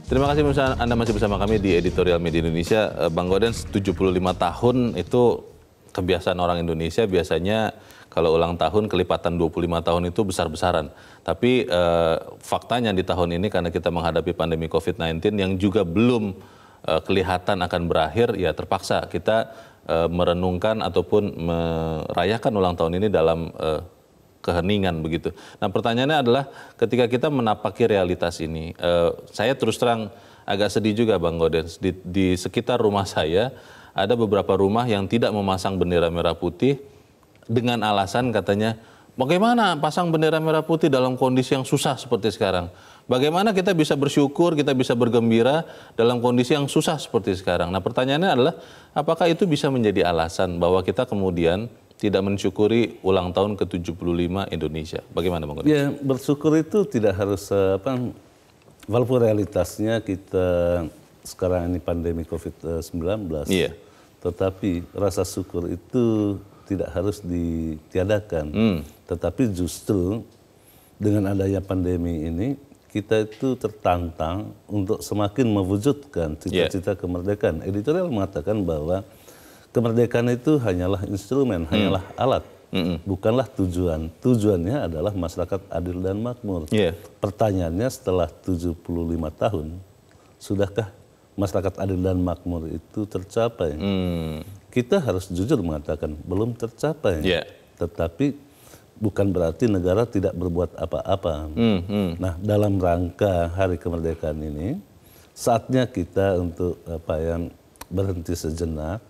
Terima kasih Anda masih bersama kami di Editorial Media Indonesia. Bang Gaudens, 75 tahun itu kebiasaan orang Indonesia, biasanya kalau ulang tahun kelipatan 25 tahun itu besar-besaran. Tapi faktanya di tahun ini karena kita menghadapi pandemi COVID-19 yang juga belum kelihatan akan berakhir, ya terpaksa kita merenungkan ataupun merayakan ulang tahun ini dalam keheningan begitu. Nah pertanyaannya adalah ketika kita menapaki realitas ini, saya terus terang agak sedih juga Bang Gaudens. Di sekitar rumah saya ada beberapa rumah yang tidak memasang bendera merah putih dengan alasan katanya, bagaimana pasang bendera merah putih dalam kondisi yang susah seperti sekarang? Bagaimana kita bisa bersyukur, kita bisa bergembira dalam kondisi yang susah seperti sekarang? Nah pertanyaannya adalah, apakah itu bisa menjadi alasan bahwa kita kemudian tidak mensyukuri ulang tahun ke-75 Indonesia? Bagaimana Bang Gaudens? Ya, bersyukur itu tidak harus, walaupun realitasnya kita sekarang ini pandemi COVID-19, Iya. tetapi rasa syukur itu tidak harus ditiadakan. Tetapi justru dengan adanya pandemi ini, kita itu tertantang untuk semakin mewujudkan cita-cita kemerdekaan. Editorial mengatakan bahwa kemerdekaan itu hanyalah instrumen, hanyalah alat, bukanlah tujuan. Tujuannya adalah masyarakat adil dan makmur. Pertanyaannya setelah 75 tahun, sudahkah masyarakat adil dan makmur itu tercapai? Kita harus jujur mengatakan belum tercapai. Tetapi bukan berarti negara tidak berbuat apa-apa. Nah, dalam rangka Hari Kemerdekaan ini, saatnya kita untuk berhenti sejenak,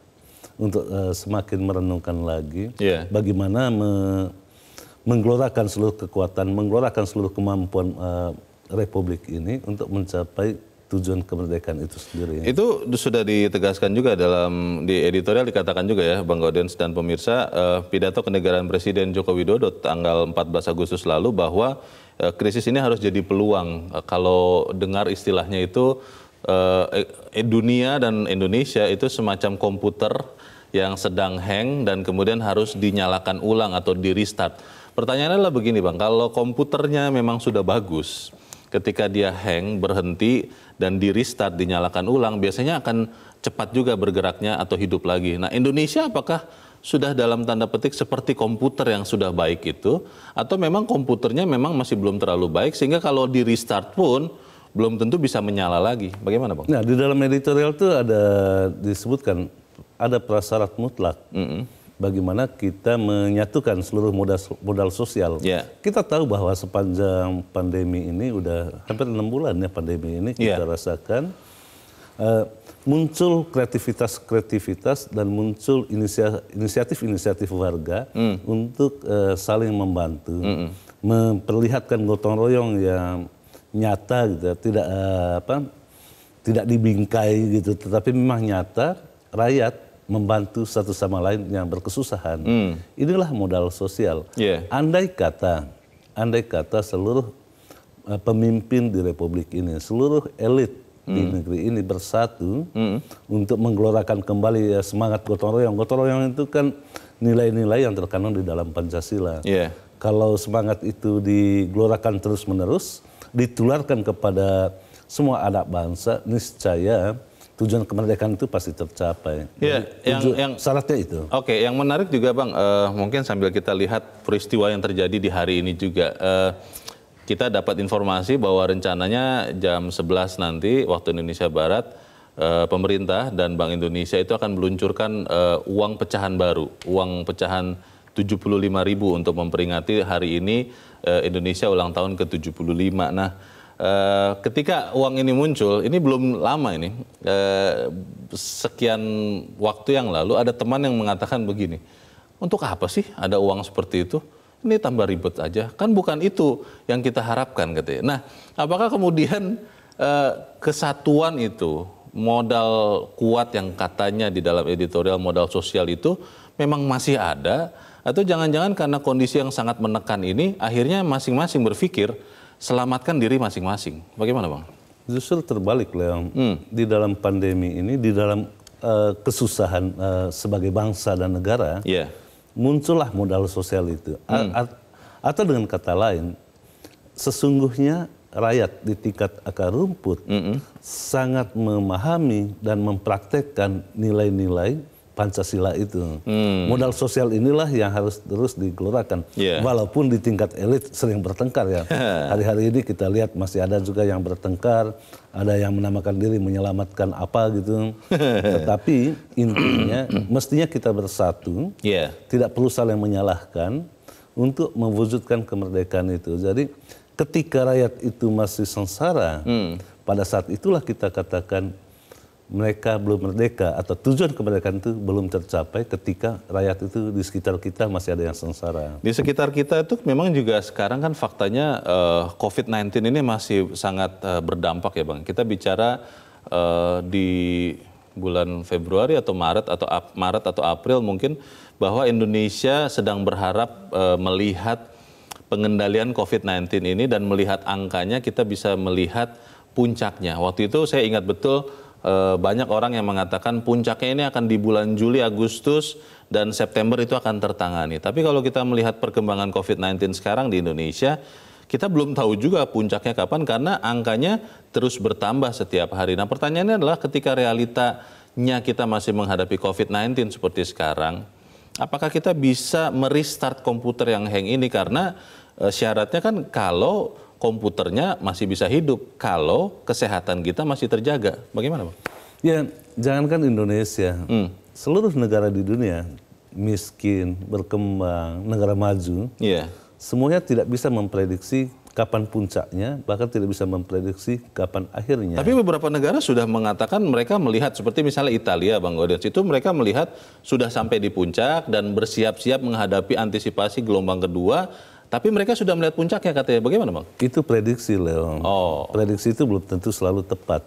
untuk semakin merenungkan lagi bagaimana menggelorakan seluruh kekuatan, menggelorakan seluruh kemampuan Republik ini untuk mencapai tujuan kemerdekaan itu sendiri. Itu sudah ditegaskan juga di editorial, dikatakan juga ya Bang Gaudens dan pemirsa, pidato kenegaraan Presiden Joko Widodo tanggal 14 Agustus lalu bahwa krisis ini harus jadi peluang. Kalau dengar istilahnya itu dunia dan Indonesia itu semacam komputer yang sedang hang dan kemudian harus dinyalakan ulang atau di restart. Pertanyaannya adalah begini Bang, kalau komputernya memang sudah bagus, ketika dia hang, berhenti, dan di restart, dinyalakan ulang, biasanya akan cepat juga bergeraknya atau hidup lagi. Nah Indonesia apakah sudah dalam tanda petik seperti komputer yang sudah baik itu, atau memang komputernya memang masih belum terlalu baik, sehingga kalau di restart pun belum tentu bisa menyala lagi. Bagaimana Bang? Nah di dalam editorial itu ada disebutkan, ada prasyarat mutlak. Bagaimana kita menyatukan seluruh modal sosial. Kita tahu bahwa sepanjang pandemi ini udah hampir 6 bulan ya pandemi ini kita rasakan muncul kreativitas dan muncul inisiatif warga untuk saling membantu, memperlihatkan gotong royong yang nyata gitu, tidak dibingkai gitu, tetapi memang nyata rakyat membantu satu sama lain yang berkesusahan. Inilah modal sosial. Andai kata seluruh pemimpin di Republik ini, seluruh elit di negeri ini bersatu untuk menggelorakan kembali semangat gotong royong. Gotong royong itu kan nilai-nilai yang terkandung di dalam Pancasila. Kalau semangat itu digelorakan terus-menerus, ditularkan kepada semua anak bangsa, niscaya tujuan kemerdekaan itu pasti tercapai. Syaratnya itu. Oke, yang menarik juga Bang, mungkin sambil kita lihat peristiwa yang terjadi di hari ini juga. Kita dapat informasi bahwa rencananya jam 11 nanti waktu Indonesia Barat, pemerintah dan Bank Indonesia itu akan meluncurkan uang pecahan baru, uang pecahan 75.000 untuk memperingati hari ini Indonesia ulang tahun ke-75. Nah, ketika uang ini muncul, ini belum lama ini, sekian waktu yang lalu ada teman yang mengatakan begini, untuk apa sih ada uang seperti itu? Ini tambah ribet aja, kan bukan itu yang kita harapkan katanya. Nah, apakah kemudian kesatuan itu, modal kuat yang katanya di dalam editorial modal sosial itu memang masih ada, atau jangan-jangan karena kondisi yang sangat menekan ini, akhirnya masing-masing berpikir, selamatkan diri masing-masing. Bagaimana Bang? Justru terbalik Leong. Di dalam pandemi ini, di dalam kesusahan sebagai bangsa dan negara, muncullah modal sosial itu. Atau dengan kata lain, sesungguhnya rakyat di tingkat akar rumput sangat memahami dan mempraktekkan nilai-nilai Pancasila itu. Modal sosial inilah yang harus terus digelorakan. Walaupun di tingkat elit sering bertengkar ya. Hari-hari ini kita lihat masih ada juga yang bertengkar, ada yang menamakan diri menyelamatkan apa gitu. Tetapi intinya mestinya kita bersatu, tidak perlu saling menyalahkan untuk mewujudkan kemerdekaan itu. Jadi ketika rakyat itu masih sengsara, pada saat itulah kita katakan mereka belum merdeka atau tujuan kemerdekaan itu belum tercapai ketika rakyat itu di sekitar kita masih ada yang sengsara. Di sekitar kita itu memang juga sekarang kan faktanya COVID-19 ini masih sangat berdampak ya Bang. Kita bicara di bulan Februari atau Maret atau April mungkin bahwa Indonesia sedang berharap melihat pengendalian COVID-19 ini dan melihat angkanya kita bisa melihat puncaknya. Waktu itu saya ingat betul banyak orang yang mengatakan puncaknya ini akan di bulan Juli, Agustus, dan September itu akan tertangani. Tapi kalau kita melihat perkembangan COVID-19 sekarang di Indonesia, kita belum tahu juga puncaknya kapan karena angkanya terus bertambah setiap hari. Nah pertanyaannya adalah ketika realitanya kita masih menghadapi COVID-19 seperti sekarang, apakah kita bisa merestart komputer yang hang ini? Karena syaratnya kan kalau komputernya masih bisa hidup kalau kesehatan kita masih terjaga. Bagaimana Bang? Ya, jangankan Indonesia, seluruh negara di dunia, miskin, berkembang, negara maju, semuanya tidak bisa memprediksi kapan puncaknya, bahkan tidak bisa memprediksi kapan akhirnya. Tapi beberapa negara sudah mengatakan mereka melihat, seperti misalnya Italia, Bang Gaudens, itu mereka melihat sudah sampai di puncak dan bersiap-siap menghadapi antisipasi gelombang kedua. Tapi mereka sudah melihat puncaknya katanya. Bagaimana Bang? Itu prediksi, Leon. Prediksi itu belum tentu selalu tepat.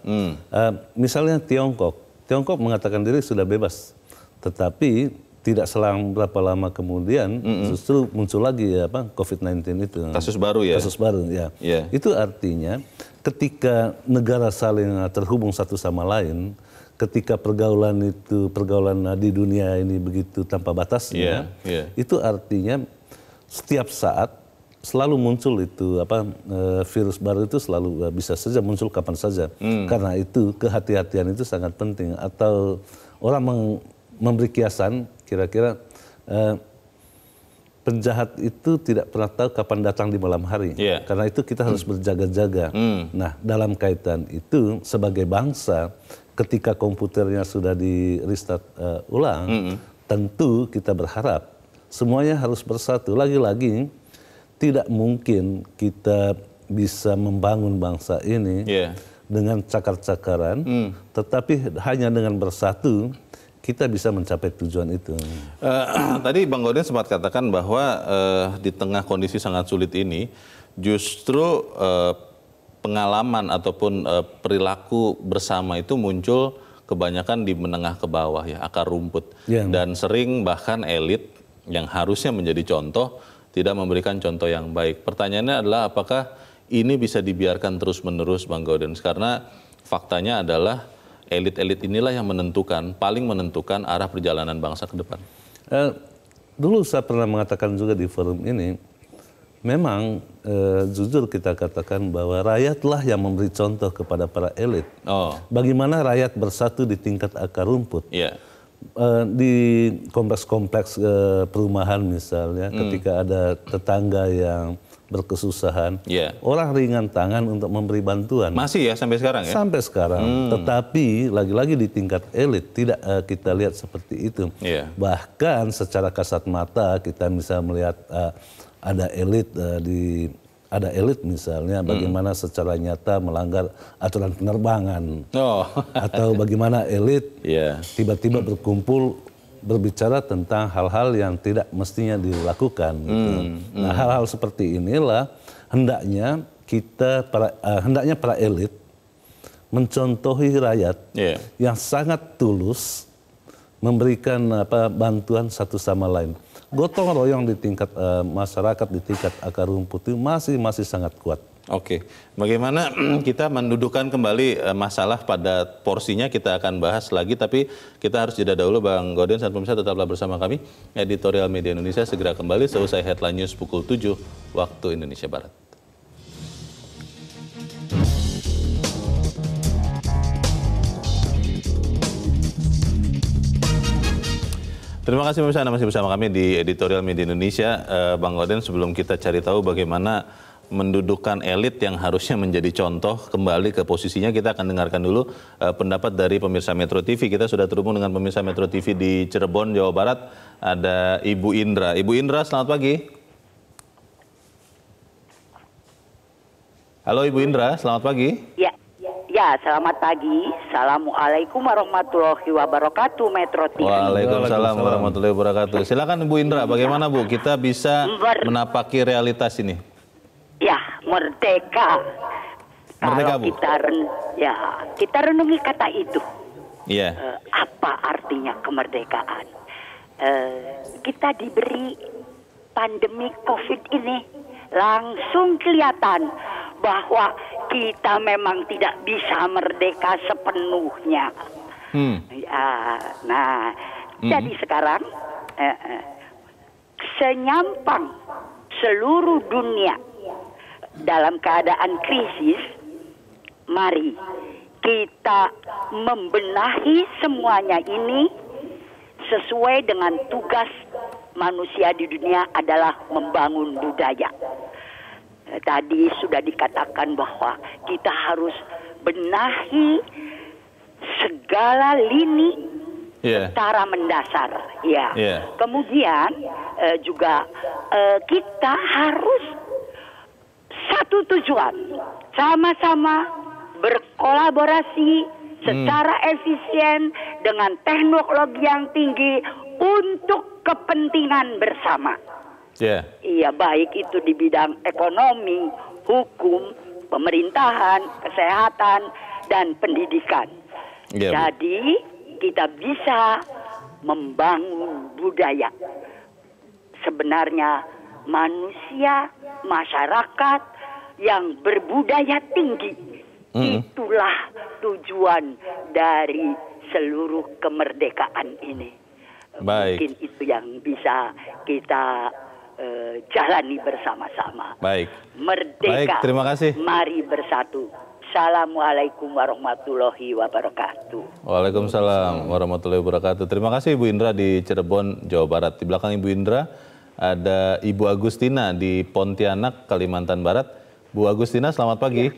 Misalnya Tiongkok mengatakan diri sudah bebas. Tetapi tidak selang berapa lama kemudian justru muncul lagi COVID-19 itu. Kasus baru ya? Kasus baru, ya. Itu artinya ketika negara saling terhubung satu sama lain, ketika pergaulan di dunia ini begitu tanpa batasnya, itu artinya setiap saat selalu muncul itu virus baru itu selalu bisa saja muncul kapan saja. Karena itu kehati-hatian itu sangat penting. Atau orang memberi kiasan kira-kira penjahat itu tidak pernah tahu kapan datang di malam hari. Karena itu kita harus berjaga-jaga. Nah, dalam kaitan itu sebagai bangsa ketika komputernya sudah di restart ulang, tentu kita berharap semuanya harus bersatu. Lagi-lagi tidak mungkin kita bisa membangun bangsa ini dengan cakar-cakaran, tetapi hanya dengan bersatu kita bisa mencapai tujuan itu. Tadi Bang Gaudens sempat katakan bahwa di tengah kondisi sangat sulit ini, justru pengalaman ataupun perilaku bersama itu muncul kebanyakan di menengah ke bawah ya, akar rumput. Dan sering bahkan elit yang harusnya menjadi contoh, tidak memberikan contoh yang baik. Pertanyaannya adalah apakah ini bisa dibiarkan terus-menerus Bang Gaudens? Karena faktanya adalah elit-elit inilah yang paling menentukan arah perjalanan bangsa ke depan. Dulu saya pernah mengatakan juga di forum ini, memang jujur kita katakan bahwa rakyatlah yang memberi contoh kepada para elit. Bagaimana rakyat bersatu di tingkat akar rumput. Di kompleks-kompleks perumahan misalnya, ketika ada tetangga yang berkesusahan, orang ringan tangan untuk memberi bantuan. Masih ya sampai sekarang ya? Sampai sekarang, tetapi lagi-lagi di tingkat elit tidak kita lihat seperti itu. Bahkan secara kasat mata kita bisa melihat ada elit misalnya bagaimana secara nyata melanggar aturan penerbangan, atau bagaimana elit tiba-tiba berkumpul berbicara tentang hal-hal yang tidak mestinya dilakukan. Nah, hal-hal seperti inilah hendaknya para elit mencontohi rakyat yang sangat tulus memberikan bantuan satu sama lain. Gotong royong di tingkat masyarakat, di tingkat akar rumput itu masih sangat kuat. Oke, bagaimana kita mendudukan kembali masalah pada porsinya kita akan bahas lagi, tapi kita harus jeda dahulu Bang Gaudens dan pemirsa tetaplah bersama kami. Editorial Media Indonesia segera kembali seusai Headline News pukul 7 waktu Indonesia Barat. Terima kasih pemirsa, Anda masih bersama kami di Editorial Media Indonesia. Bang Oden, sebelum kita cari tahu bagaimana mendudukan elit yang harusnya menjadi contoh kembali ke posisinya, kita akan dengarkan dulu pendapat dari pemirsa Metro TV. Kita sudah terhubung dengan pemirsa Metro TV di Cirebon, Jawa Barat. Ada Ibu Indra. Ibu Indra, selamat pagi. Halo Ibu Indra, selamat pagi. Ya, selamat pagi. Assalamualaikum warahmatullahi wabarakatuh, Metro TV. Waalaikumsalam warahmatullahi wabarakatuh. Silakan Ibu Indra, bagaimana Bu kita bisa menapaki realitas ini? Ya, merdeka. Merdeka, Kalau Bu. kita renungi kata itu. Iya. Apa artinya kemerdekaan? Kita diberi pandemi COVID ini langsung kelihatan bahwa kita memang tidak bisa merdeka sepenuhnya. Ya, nah, jadi sekarang senyampang seluruh dunia dalam keadaan krisis, mari kita membenahi semuanya ini sesuai dengan tugas manusia di dunia adalah membangun budaya. Tadi sudah dikatakan bahwa kita harus benahi segala lini secara mendasar. Ya. Kemudian juga kita harus satu tujuan, sama-sama berkolaborasi secara efisien dengan teknologi yang tinggi untuk kepentingan bersama. Iya, baik itu di bidang ekonomi, hukum, pemerintahan, kesehatan, dan pendidikan. Jadi kita bisa membangun budaya. Sebenarnya manusia, masyarakat yang berbudaya tinggi, itulah tujuan dari seluruh kemerdekaan ini. Mungkin itu yang bisa kita jalani bersama-sama. Merdeka. Baik, terima kasih. Mari bersatu. Assalamualaikum warahmatullahi wabarakatuh. Waalaikumsalam warahmatullahi wabarakatuh. Terima kasih Ibu Indra di Cirebon, Jawa Barat. Di belakang Ibu Indra ada Ibu Agustina di Pontianak, Kalimantan Barat. Bu Agustina, selamat pagi.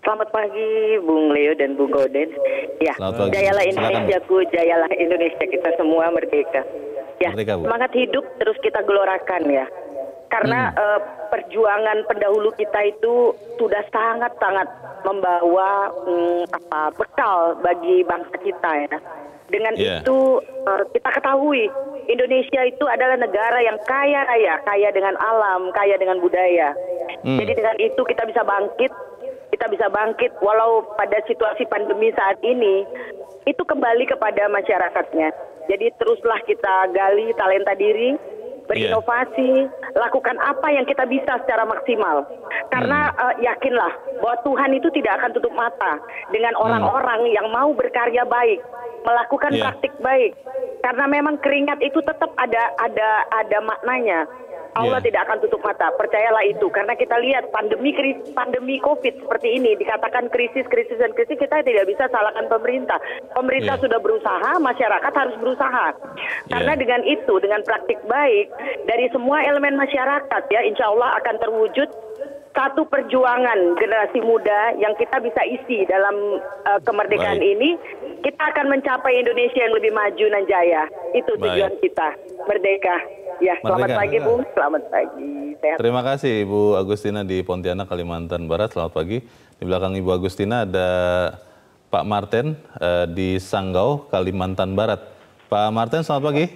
Selamat pagi, Bung Leo dan Bung Oden. Ya, jayalah Indonesiaku, jayalah Indonesia, kita semua merdeka. Ya, semangat hidup terus kita gelorakan ya. Karena perjuangan pendahulu kita itu sudah sangat-sangat membawa bekal bagi bangsa kita ya. Dengan itu kita ketahui Indonesia itu adalah negara yang kaya raya, kaya dengan alam, kaya dengan budaya. Jadi dengan itu kita bisa bangkit walau pada situasi pandemi saat ini itu kembali kepada masyarakatnya. Jadi teruslah kita gali talenta diri, berinovasi, lakukan apa yang kita bisa secara maksimal. Karena yakinlah bahwa Tuhan itu tidak akan tutup mata dengan orang-orang yang mau berkarya baik, melakukan praktik baik. Karena memang keringat itu tetap ada maknanya. Allah tidak akan tutup mata, percayalah itu. Karena kita lihat pandemi COVID seperti ini, dikatakan krisis, kita tidak bisa salahkan pemerintah. Pemerintah sudah berusaha, masyarakat harus berusaha. Karena dengan itu, dengan praktik baik, dari semua elemen masyarakat ya, insya Allah akan terwujud satu perjuangan generasi muda yang kita bisa isi dalam kemerdekaan ini. Kita akan mencapai Indonesia yang lebih maju dan jaya. Itu tujuan kita, merdeka. Ya, selamat pagi Bu, selamat pagi. Sehat. Terima kasih Ibu Agustina di Pontianak, Kalimantan Barat. Selamat pagi. Di belakang Ibu Agustina ada Pak Martin di Sanggau, Kalimantan Barat. Pak Martin, selamat pagi.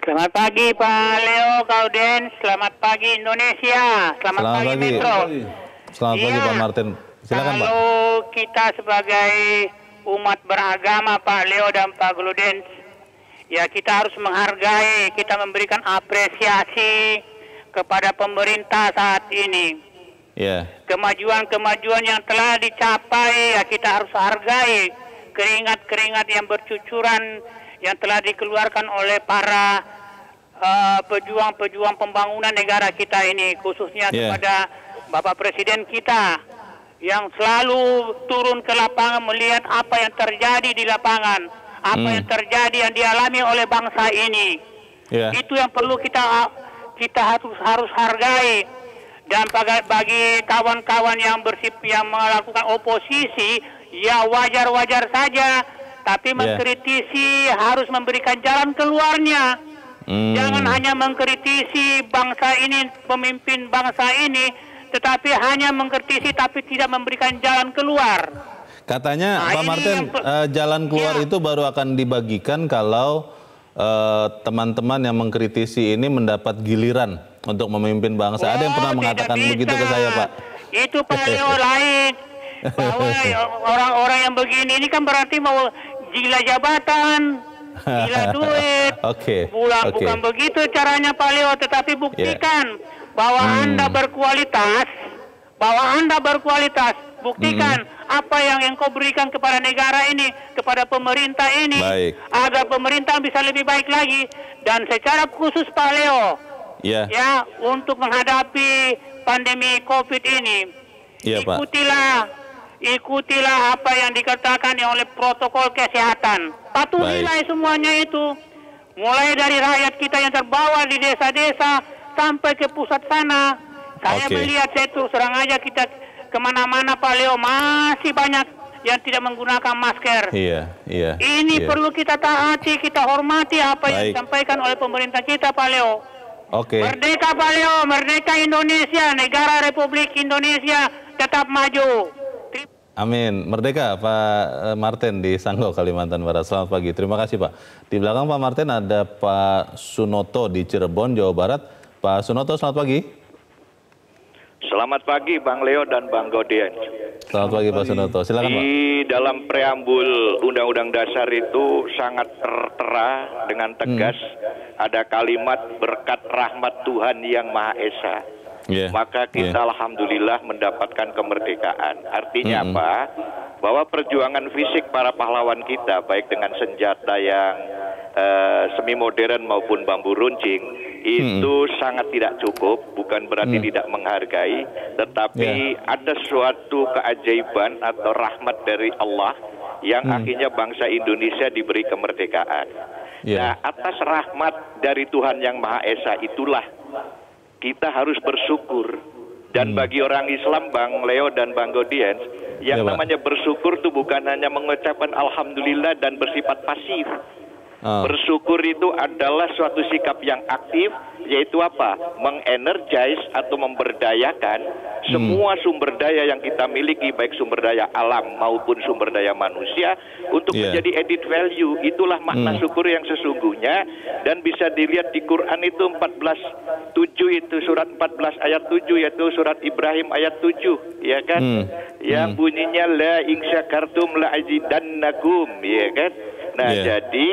Selamat pagi Pak Leo, Kauden. Selamat pagi Indonesia. Selamat pagi Metro. Selamat pagi Pak Martin. Silakan Pak. Kalau kita sebagai umat beragama Pak Leo dan Pak Gludens, ya kita harus menghargai, kita memberikan apresiasi kepada pemerintah saat ini. Kemajuan-kemajuan yang telah dicapai, ya kita harus hargai keringat-keringat yang bercucuran yang telah dikeluarkan oleh para pejuang-pejuang pembangunan negara kita ini, khususnya kepada Bapak Presiden kita yang selalu turun ke lapangan melihat apa yang terjadi di lapangan, apa yang terjadi, yang dialami oleh bangsa ini. Itu yang perlu kita harus hargai. Dan bagi kawan-kawan yang melakukan oposisi, ya wajar-wajar saja. Tapi mengkritisi harus memberikan jalan keluarnya. Jangan hanya mengkritisi bangsa ini, pemimpin bangsa ini, tetapi hanya mengkritisi tapi tidak memberikan jalan keluar. Katanya Pak Martin, jalan keluar itu baru akan dibagikan kalau teman-teman yang mengkritisi ini mendapat giliran untuk memimpin bangsa. Ada yang pernah mengatakan begitu ke saya, Pak? Itu Pak Leo lain. Bahwa orang-orang yang begini ini kan berarti mau gila jabatan, gila duit. Bukan begitu caranya Pak Leo, tetapi buktikan bahwa Anda berkualitas, buktikan apa yang engkau berikan kepada negara ini, kepada pemerintah ini, agar pemerintah bisa lebih baik lagi. Dan secara khusus Pak Leo, untuk menghadapi pandemi COVID ini, ikutilah apa yang dikatakan oleh protokol kesehatan. Patuhilah semuanya itu. Mulai dari rakyat kita yang terbawa di desa-desa sampai ke pusat sana. Saya melihat itu serang aja kita kemana-mana Pak Leo masih banyak yang tidak menggunakan masker. Ini perlu kita taati, kita hormati apa yang disampaikan oleh pemerintah kita Pak Leo. Merdeka Pak Leo, merdeka Indonesia, negara Republik Indonesia tetap maju. Amin. Merdeka Pak Martin di Sanggau, Kalimantan Barat. Selamat pagi. Terima kasih Pak. Di belakang Pak Martin ada Pak Sunoto di Cirebon, Jawa Barat. Pak Sunoto, selamat pagi. Selamat pagi Bang Leo dan Bang Godian. Selamat pagi Pak Sunoto. Silakan Pak. Di dalam preambul Undang-Undang Dasar itu sangat tertera dengan tegas ada kalimat berkat rahmat Tuhan yang Maha Esa. Maka kita alhamdulillah mendapatkan kemerdekaan. Artinya apa? Bahwa perjuangan fisik para pahlawan kita, baik dengan senjata yang semi modern maupun bambu runcing, itu sangat tidak cukup. Bukan berarti tidak menghargai, tetapi ada suatu keajaiban atau rahmat dari Allah yang akhirnya bangsa Indonesia diberi kemerdekaan. Nah, atas rahmat dari Tuhan yang Maha Esa itulah kita harus bersyukur. Dan bagi orang Islam, Bang Leo dan Bang Godian, yang namanya bersyukur itu bukan hanya mengucapkan alhamdulillah dan bersifat pasif. Bersyukur itu adalah suatu sikap yang aktif, yaitu apa? Mengenergize atau memberdayakan semua sumber daya yang kita miliki, baik sumber daya alam maupun sumber daya manusia, untuk menjadi added value. Itulah makna syukur yang sesungguhnya, dan bisa dilihat di Quran itu 14:7 itu surat 14 ayat 7, yaitu surat Ibrahim ayat 7, ya kan? Yang bunyinya la in syakartum la azidannakum, ya kan? Nah, jadi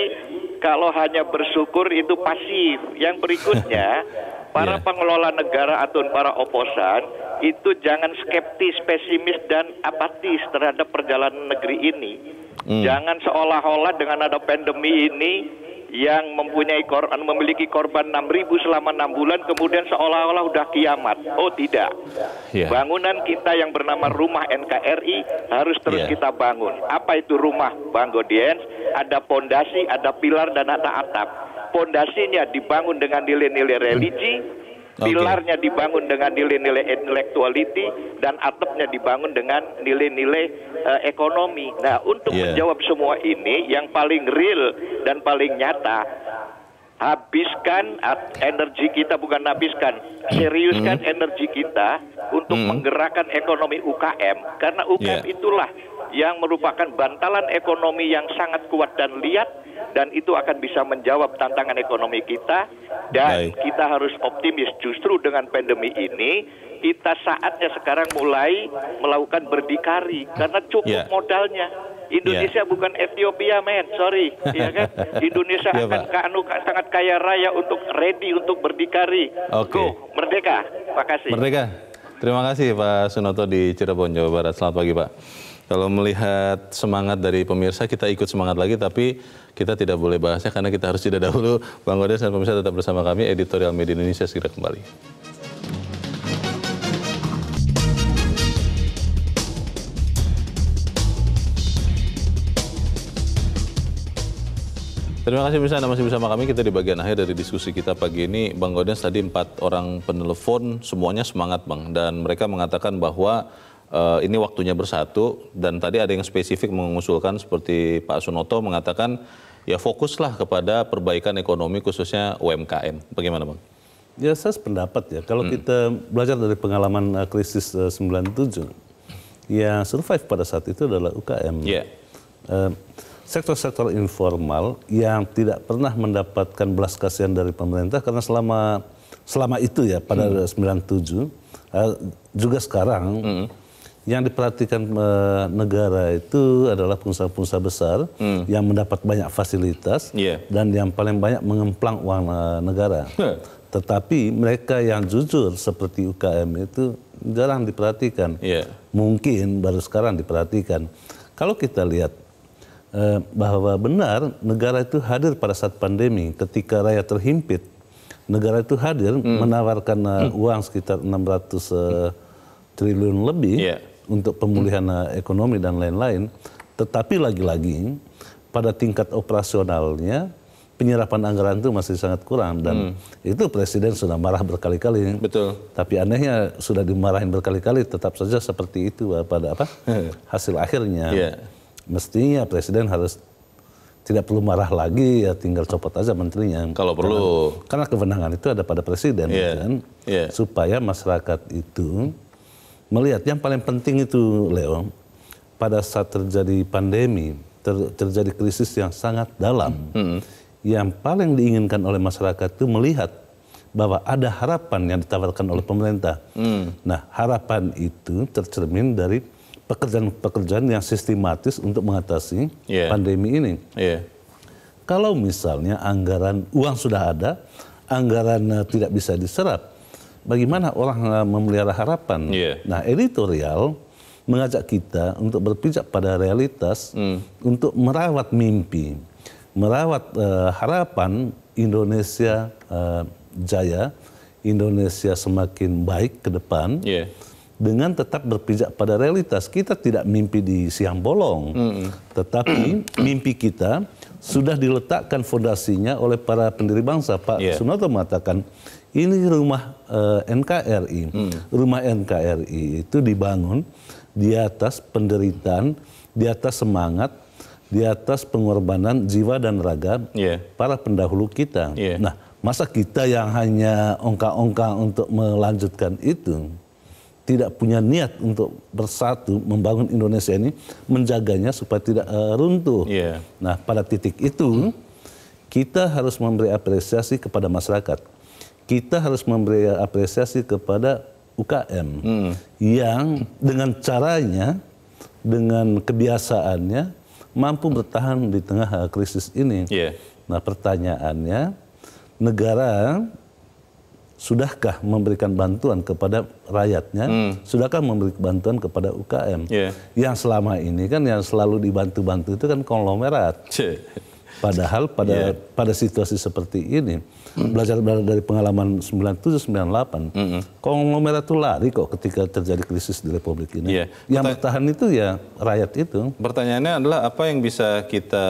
kalau hanya bersyukur itu pasif. Yang berikutnya, para pengelola negara atau para oposan itu jangan skeptis, pesimis, dan apatis terhadap perjalanan negeri ini. Jangan seolah-olah dengan ada pandemi ini yang memiliki korban 6.000 selama 6 bulan, kemudian seolah-olah udah kiamat. Oh tidak. Bangunan kita yang bernama rumah NKRI harus terus kita bangun. Apa itu rumah, Bang Godian? Ada pondasi, ada pilar, dan ada atap. Pondasinya dibangun dengan nilai-nilai religi, pilarnya dibangun dengan nilai-nilai intellectuality, dan atapnya dibangun dengan nilai-nilai ekonomi. Nah, untuk menjawab semua ini, yang paling real dan paling nyata, habiskan energi kita, bukan habiskan, seriuskan energi kita untuk menggerakkan ekonomi UKM. Karena UKM itulah yang merupakan bantalan ekonomi yang sangat kuat dan liat, dan itu akan bisa menjawab tantangan ekonomi kita. Dan kita harus optimis, justru dengan pandemi ini kita saatnya sekarang mulai melakukan berdikari, karena cukup modalnya. Indonesia bukan Ethiopia, men, sorry, ya kan? Indonesia akan sangat kaya raya untuk ready untuk berdikari. Go, merdeka. Terima kasih. Merdeka. Terima kasih Pak Sunoto di Cirebon, Jawa Barat. Selamat pagi Pak. Kalau melihat semangat dari pemirsa, kita ikut semangat lagi, tapi kita tidak boleh bahasnya karena kita harus jeda dahulu. Bang Godian dan pemirsa tetap bersama kami, Editorial Media Indonesia segera kembali. Terima kasih pemirsa, Anda masih bersama kami. Kita di bagian akhir dari diskusi kita pagi ini. Bang Gaudens, tadi 4 orang penelepon, semuanya semangat Bang. Dan mereka mengatakan bahwa ini waktunya bersatu. Dan tadi ada yang spesifik mengusulkan seperti Pak Sunoto mengatakan, ya fokuslah kepada perbaikan ekonomi khususnya UMKM. Bagaimana Bang? Ya saya sependapat ya, kalau kita belajar dari pengalaman krisis 97, yang survive pada saat itu adalah UKM. Yeah. Sektor-sektor informal yang tidak pernah mendapatkan belas kasihan dari pemerintah karena selama itu ya pada 97 juga sekarang yang diperhatikan negara itu adalah pengusaha-pengusaha besar yang mendapat banyak fasilitas dan yang paling banyak mengemplang uang negara. Tetapi mereka yang jujur seperti UKM itu jarang diperhatikan. Mungkin baru sekarang diperhatikan. Kalau kita lihat bahwa benar negara itu hadir pada saat pandemi ketika rakyat terhimpit. Negara itu hadir menawarkan uang sekitar 600 triliun lebih untuk pemulihan ekonomi dan lain-lain. Tetapi lagi-lagi pada tingkat operasionalnya penyerapan anggaran itu masih sangat kurang dan itu Presiden sudah marah berkali-kali. Betul. Tapi anehnya sudah dimarahin berkali-kali tetap saja seperti itu pada hasil akhirnya. Mestinya Presiden harus tidak perlu marah lagi, ya tinggal copot aja menterinya. Kalau perlu. Karena kewenangan itu ada pada Presiden, kan? Supaya masyarakat itu melihat yang paling penting itu, Leo, pada saat terjadi pandemi, terjadi krisis yang sangat dalam, yang paling diinginkan oleh masyarakat itu melihat bahwa ada harapan yang ditawarkan oleh pemerintah. Nah, harapan itu tercermin dari pekerjaan-pekerjaan yang sistematis untuk mengatasi pandemi ini. Kalau misalnya anggaran uang sudah ada, anggaran tidak bisa diserap, bagaimana orang memelihara harapan? Nah, editorial mengajak kita untuk berpijak pada realitas, untuk merawat mimpi, merawat harapan Indonesia jaya, Indonesia semakin baik ke depan. Dengan tetap berpijak pada realitas. Kita tidak mimpi di siang bolong, tetapi mimpi kita sudah diletakkan fondasinya oleh para pendiri bangsa. Pak Sunoto mengatakan, ini rumah NKRI. Rumah NKRI itu dibangun di atas penderitaan, di atas semangat, di atas pengorbanan jiwa dan raga para pendahulu kita. Nah, masa kita yang hanya ongkang-ongkang untuk melanjutkan itu, tidak punya niat untuk bersatu membangun Indonesia ini, menjaganya supaya tidak runtuh. Nah, pada titik itu kita harus memberi apresiasi kepada masyarakat. Kita harus memberi apresiasi kepada UKM yang dengan caranya, dengan kebiasaannya mampu bertahan di tengah krisis ini. Nah, pertanyaannya, negara sudahkah memberikan bantuan kepada rakyatnya? Sudahkah memberi bantuan kepada UKM? Yang selama ini kan yang selalu dibantu-bantu itu kan konglomerat. Padahal pada situasi seperti ini, belajar dari pengalaman 97-98, konglomerat itu lari kok ketika terjadi krisis di Republik ini. Yang bertahan itu ya rakyat itu. Pertanyaannya adalah apa yang bisa kita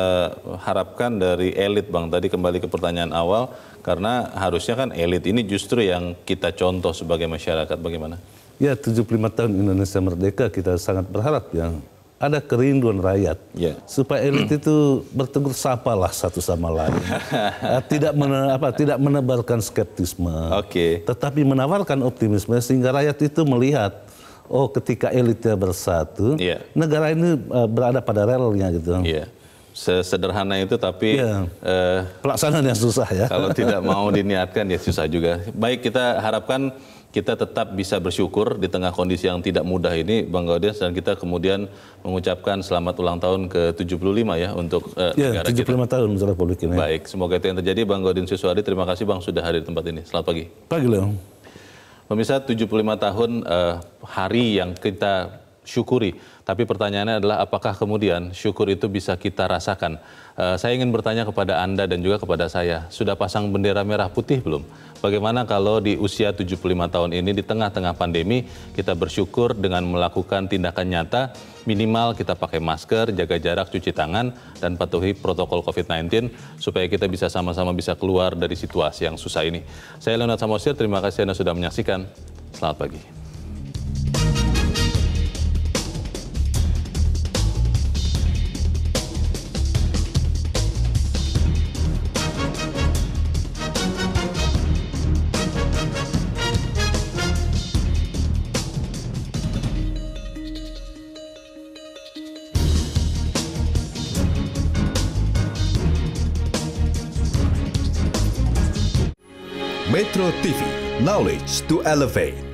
harapkan dari elit, Bang? Tadi kembali ke pertanyaan awal, karena harusnya kan elit ini justru yang kita contoh sebagai masyarakat. Bagaimana? Ya, 75 tahun Indonesia merdeka, kita sangat berharap ya ada kerinduan rakyat supaya elit itu bertegur sapalah satu sama lain, tidak menebarkan skeptisme, tetapi menawarkan optimisme sehingga rakyat itu melihat, oh ketika elitnya bersatu, negara ini berada pada relnya gitu. Sesederhana itu, tapi pelaksanaan yang susah ya. Kalau tidak mau diniatkan ya susah juga. Baik, kita harapkan kita tetap bisa bersyukur di tengah kondisi yang tidak mudah ini, Bang Gaudens, dan kita kemudian mengucapkan selamat ulang tahun ke-75 ya untuk negara 75 kita. 75 tahun untuk Republik ini. Baik, semoga itu yang terjadi. Bang Gaudens Suswadi, terima kasih Bang sudah hadir di tempat ini. Selamat pagi. Pagi, Leo. Pemirsa, 75 tahun hari yang kita syukuri. Tapi pertanyaannya adalah apakah kemudian syukur itu bisa kita rasakan? Saya ingin bertanya kepada Anda dan juga kepada saya, sudah pasang bendera merah putih belum? Bagaimana kalau di usia 75 tahun ini di tengah-tengah pandemi kita bersyukur dengan melakukan tindakan nyata, minimal kita pakai masker, jaga jarak, cuci tangan, dan patuhi protokol COVID-19 supaya kita bisa sama-sama bisa keluar dari situasi yang susah ini. Saya Leonard Samosir, terima kasih Anda sudah menyaksikan. Selamat pagi. Metro TV, knowledge to elevate.